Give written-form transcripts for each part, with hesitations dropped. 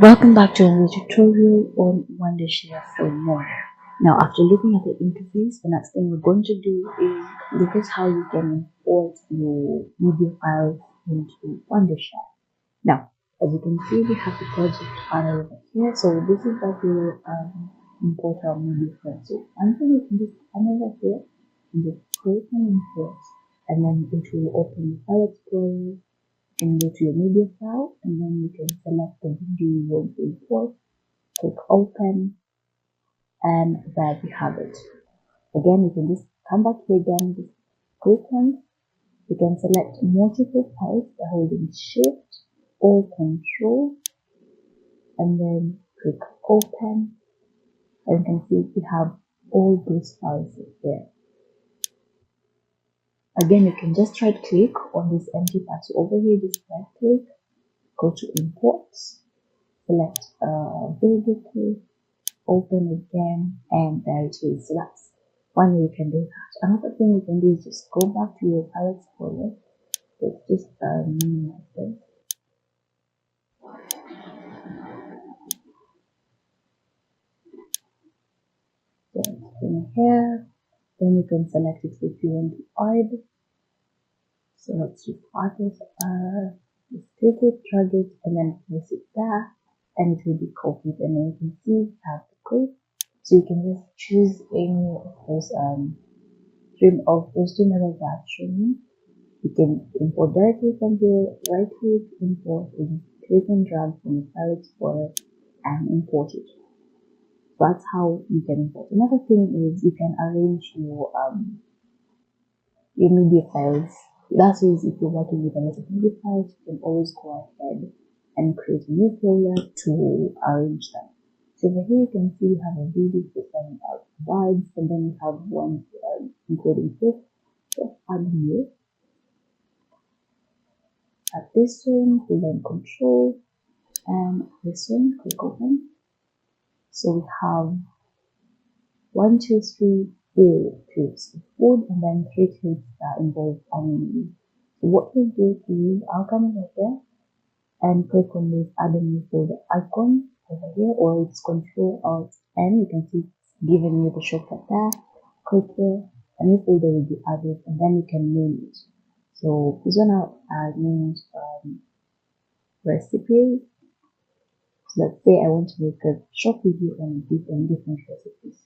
Welcome back to another tutorial on Wondershare Filmora. Now, after looking at the interface, the next thing we're going to do is look at how you can import your media files into Wondershare. Now, as you can see, we have the project panel over here. So this is how we will import our media files. So one thing you can just come over here and just click on import, and then it will open the file explorer. And go to your media file, and then you can select the video you want to import, click open, and there we have it. Again, you can just come back here again, just click on, you can select multiple files by holding shift or control, and then click open, and you can see we have all those files here. Again, you can just right click on this empty part. So over here, just right click, go to imports, select video clip, open again, and there it is. So that's one way you can do that. Another thing you can do is just go back to your file explorer. Let's just minimize this. So in here, then you can select it if you want to add. So let's just add this. Just click it, drag it, and then place it there, and it will be copied. And then you can see we have the clip. So you can just choose any of those stream of those two methods that shown you. You can import directly from here, right click, import, and click and drag from the file explorer and import it. That's how you can import. Another thing is you can arrange your media files. That is, if you're working with a lot of media files, you can always go ahead and create a new folder to arrange them. So over here you can see we have a video system vibes, and then we have one including this. So add here. At this one, hold on control, and this one, click open. So we have 1, 2, 3, 4 clips of food, and then 3 clips that involve animals. So what we'll do is I'll come over here and click on this add a new folder icon over here, or it's Control Alt N. You can see it's giving you the shortcut there. Click here, a new folder will be added, and then you can name it. So this one I named recipes. So let's say I want to make a short video on different recipes.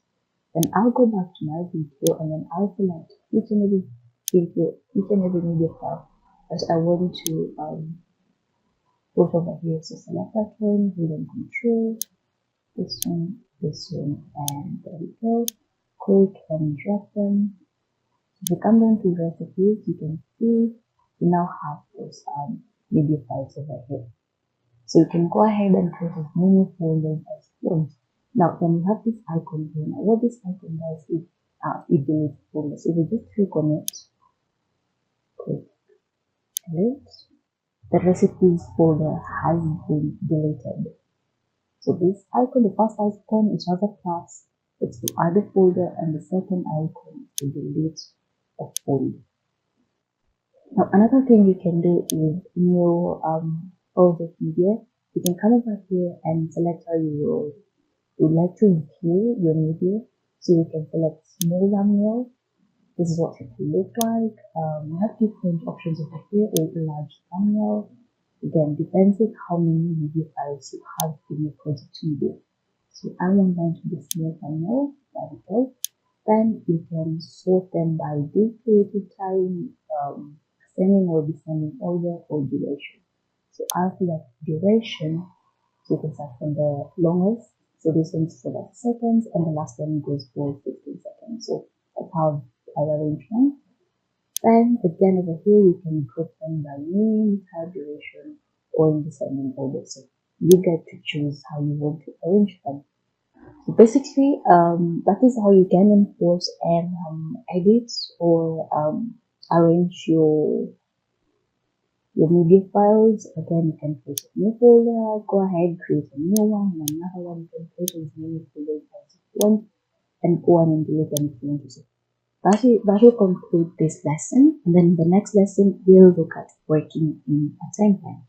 Then I'll go back to my video, and then I'll select each and every video, each and every media file that I want to put over here. So select that one, hold on control, this one, and there we go. Click and drag them. If you come down to recipes, you can see we now have those media files over here. So you can go ahead and create as many folders as you want. Now, then you have this icon here. Now, what this icon does is it deletes folders. If you just click on it, click delete, the recipes folder has been deleted. So this icon, the first icon is other class, it's to add a folder, and the second icon is to delete a folder. Now, another thing you can do is in your project media, you can come over here and select how you would like to view your media. So you can select small thumbnail. This is what it will look like. You have different options over here, or large thumbnail. Again, depends on how many media files you have in your project media. So I want mine to be small thumbnail. There we go. Then you can sort them by date, creative time, ascending or descending order, or duration. So I'll select duration. So you can start from the longest. So this one's for like seconds, and the last one goes for 15 seconds. So that's how I arrange them. And again over here you can group them by name, time, duration, or in descending order. So you get to choose how you want to arrange them. So basically, that is how you can import and edit or arrange your media files. Again, you can create a new folder, go ahead, create a new one, and another one. You can create as many folders as you want, and go on and delete them if you want to. So that will conclude this lesson, and then in the next lesson we'll look at working in a timeline.